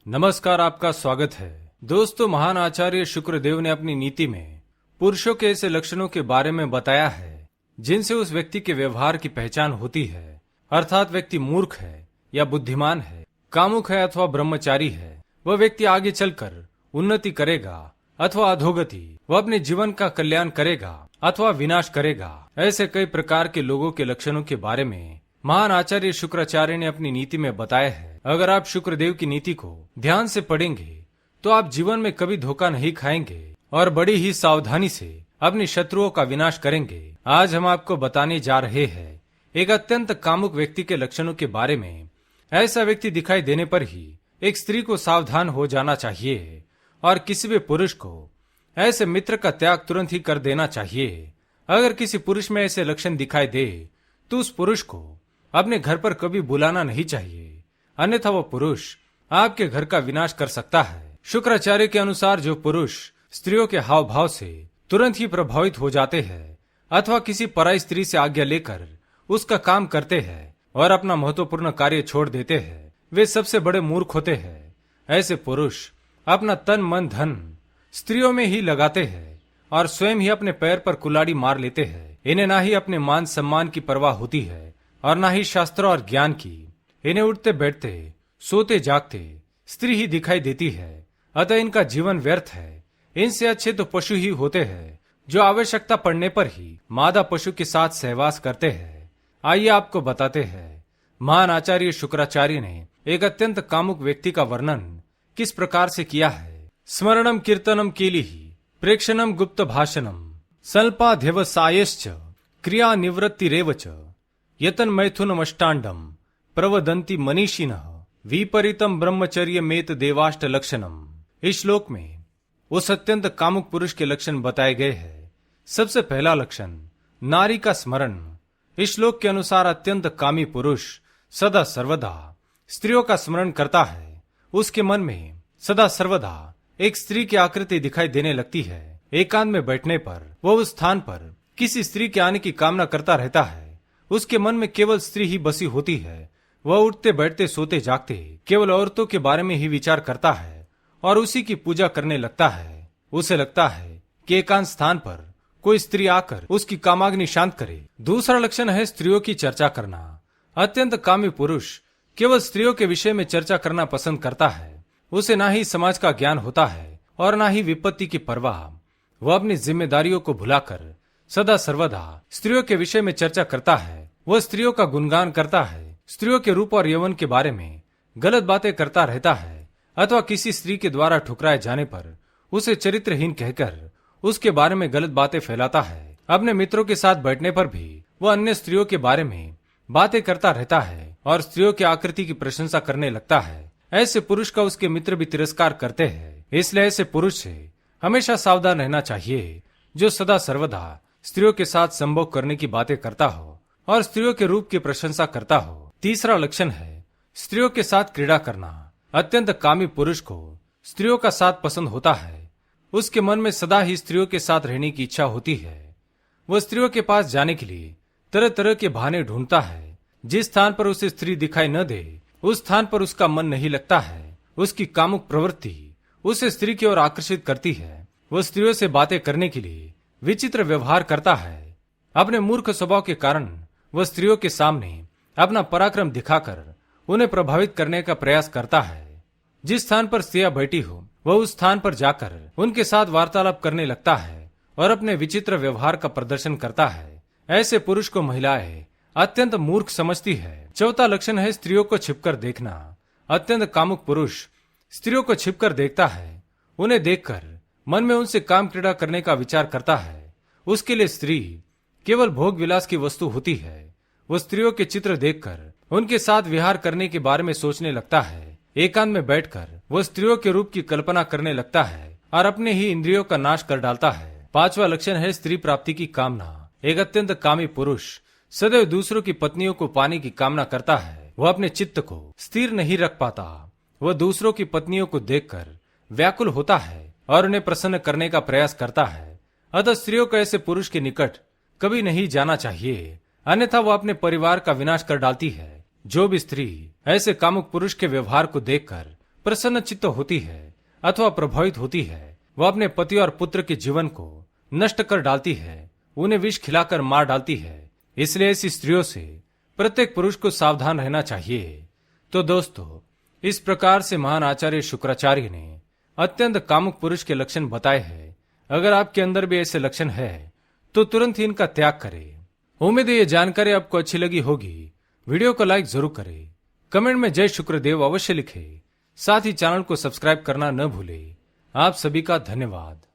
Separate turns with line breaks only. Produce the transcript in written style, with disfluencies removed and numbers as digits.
नमस्कार, आपका स्वागत है। दोस्तों, महान आचार्य शुक्रदेव ने अपनी नीति में पुरुषों के ऐसे लक्षणों के बारे में बताया है जिनसे उस व्यक्ति के व्यवहार की पहचान होती है। अर्थात व्यक्ति मूर्ख है या बुद्धिमान है, कामुक है अथवा ब्रह्मचारी है। वह व्यक्ति आगे चलकर उन्नति करेगा अथवा अधोगति, वह अपने जीवन का कल्याण करेगा अथवा विनाश करेगा। ऐसे कई प्रकार के लोगों के लक्षणों के बारे में महान आचार्य शुक्राचार्य ने अपनी नीति में बताया है। अगर आप शुक्रदेव की नीति को ध्यान से पढ़ेंगे तो आप जीवन में कभी धोखा नहीं खाएंगे और बड़ी ही सावधानी से अपने शत्रुओं का विनाश करेंगे। आज हम आपको बताने जा रहे हैं एक अत्यंत कामुक व्यक्ति के लक्षणों के बारे में। ऐसा व्यक्ति दिखाई देने पर ही एक स्त्री को सावधान हो जाना चाहिए और किसी भी पुरुष को ऐसे मित्र का त्याग तुरंत ही कर देना चाहिए। अगर किसी पुरुष में ऐसे लक्षण दिखाई दे तो उस पुरुष को अपने घर पर कभी बुलाना नहीं चाहिए, अन्यथा वह पुरुष आपके घर का विनाश कर सकता है। शुक्राचार्य के अनुसार जो पुरुष स्त्रियों के हाव भाव से तुरंत ही प्रभावित हो जाते हैं अथवा किसी पराई स्त्री से आज्ञा लेकर उसका काम करते हैं और अपना महत्वपूर्ण कार्य छोड़ देते हैं, वे सबसे बड़े मूर्ख होते हैं। ऐसे पुरुष अपना तन मन धन स्त्रियों में ही लगाते हैं और स्वयं ही अपने पैर पर कुल्हाड़ी मार लेते हैं। इन्हें ना ही अपने मान सम्मान की परवाह होती है और ना ही शास्त्र और ज्ञान की। इन्हें उठते बैठते सोते जागते स्त्री ही दिखाई देती है, अतः इनका जीवन व्यर्थ है। इनसे अच्छे तो पशु ही होते हैं जो आवश्यकता पड़ने पर ही मादा पशु के साथ सहवास करते हैं। आइए आपको बताते हैं महान आचार्य शुक्राचार्य ने एक अत्यंत कामुक व्यक्ति का वर्णन किस प्रकार से किया है। स्मरणम कीर्तनम केलिहि प्रेक्षणम गुप्त भाषणम सल्पाध्यवसायश्च क्रिया निवृत्तिरेव च यतन मैथुनमष्टांडम प्रवदंती मनीषिणः विपरीतम ब्रह्मचर्य मेत देवाष्ट लक्षणम। इस श्लोक में उस अत्यंत कामुक पुरुष के लक्षण बताए गए हैं। सबसे पहला लक्षण नारी का स्मरण। इस श्लोक के अनुसार अत्यंत कामी पुरुष सदा सर्वदा स्त्रियों का स्मरण करता है। उसके मन में सदा सर्वदा एक स्त्री की आकृति दिखाई देने लगती है। एकांत में बैठने पर वह उस स्थान पर किसी स्त्री के आने की कामना करता रहता है। उसके मन में केवल स्त्री ही बसी होती है। वह उठते बैठते सोते जागते केवल औरतों के बारे में ही विचार करता है और उसी की पूजा करने लगता है। उसे लगता है कि एकांत स्थान पर कोई स्त्री आकर उसकी कामाग्नि शांत करे। दूसरा लक्षण है स्त्रियों की चर्चा करना। अत्यंत कामी पुरुष केवल स्त्रियों के विषय में चर्चा करना पसंद करता है। उसे ना ही समाज का ज्ञान होता है और ना ही विपत्ति की परवाह। वह अपनी जिम्मेदारियों को भुलाकर सदा सर्वदा स्त्रियों के विषय में चर्चा करता है। वह स्त्रियों का गुणगान करता है, स्त्रियों के रूप और यौवन के बारे में गलत बातें करता रहता है अथवा किसी स्त्री के द्वारा ठुकराए जाने पर उसे चरित्रहीन कहकर उसके बारे में गलत बातें फैलाता है। अपने मित्रों के साथ बैठने पर भी वह अन्य स्त्रियों के बारे में बातें करता रहता है और स्त्रियों की आकृति की प्रशंसा करने लगता है। ऐसे पुरुष का उसके मित्र भी तिरस्कार करते हैं। इसलिए ऐसे पुरुष से हमेशा सावधान रहना चाहिए जो सदा सर्वदा स्त्रियों के साथ संभोग करने की बातें करता हो और स्त्रियों के रूप की प्रशंसा करता हो। तीसरा लक्षण है स्त्रियों के साथ क्रीड़ा करना। अत्यंत कामी पुरुष को स्त्रियों का साथ पसंद होता है। उसके मन में सदा ही स्त्रियों के साथ रहने की इच्छा होती है। वह स्त्रियों के पास जाने के लिए तरह तरह के बहाने ढूंढता है। जिस स्थान पर उसे स्त्री दिखाई न दे उस स्थान पर उसका मन नहीं लगता है। उसकी कामुक प्रवृत्ति उसे स्त्री की ओर आकर्षित करती है। वह स्त्रियों से बातें करने के लिए विचित्र व्यवहार करता है। अपने मूर्ख स्वभाव के कारण वह स्त्रियों के सामने अपना पराक्रम दिखाकर उन्हें प्रभावित करने का प्रयास करता है। जिस स्थान पर स्त्रियां बैठी हो वह उस स्थान पर जाकर उनके साथ वार्तालाप करने लगता है और अपने विचित्र व्यवहार का प्रदर्शन करता है। ऐसे पुरुष को महिलाएं अत्यंत मूर्ख समझती है। चौथा लक्षण है स्त्रियों को छिपकर देखना। अत्यंत कामुक पुरुष स्त्रियों को छिपकर देखता है। उन्हें देखकर मन में उनसे काम क्रीड़ा करने का विचार करता है। उसके लिए स्त्री केवल भोग विलास की वस्तु होती है। वो स्त्रियों के चित्र देखकर उनके साथ विहार करने के बारे में सोचने लगता है। एकांत में बैठकर वो स्त्रियों के रूप की कल्पना करने लगता है और अपने ही इंद्रियों का नाश कर डालता है। पांचवा लक्षण है स्त्री प्राप्ति की कामना। एक अत्यंत कामी पुरुष सदैव दूसरों की पत्नियों को पाने की कामना करता है। वह अपने चित्त को स्थिर नहीं रख पाता। वह दूसरों की पत्नियों को देखकर व्याकुल होता है और उन्हें प्रसन्न करने का प्रयास करता है। अतः स्त्रियों को ऐसे पुरुष के निकट कभी नहीं जाना चाहिए, अन्यथा वह अपने परिवार का विनाश कर डालती है। जो भी स्त्री ऐसे कामुक पुरुष के व्यवहार को देखकर प्रसन्न चित्त होती है अथवा प्रभावित होती है, वह अपने पति और पुत्र के जीवन को नष्ट कर डालती है, उन्हें विष खिलाकर मार डालती है। इसलिए ऐसी स्त्रियों से प्रत्येक पुरुष को सावधान रहना चाहिए। तो दोस्तों, इस प्रकार से महान आचार्य शुक्राचार्य ने अत्यंत कामुक पुरुष के लक्षण बताए हैं। अगर आपके अंदर भी ऐसे लक्षण है तो तुरंत ही इनका त्याग करें। उम्मीद है ये जानकारी आपको अच्छी लगी होगी। वीडियो को लाइक जरूर करें, कमेंट में जय शुक्रदेव अवश्य लिखें, साथ ही चैनल को सब्सक्राइब करना न भूलें। आप सभी का धन्यवाद।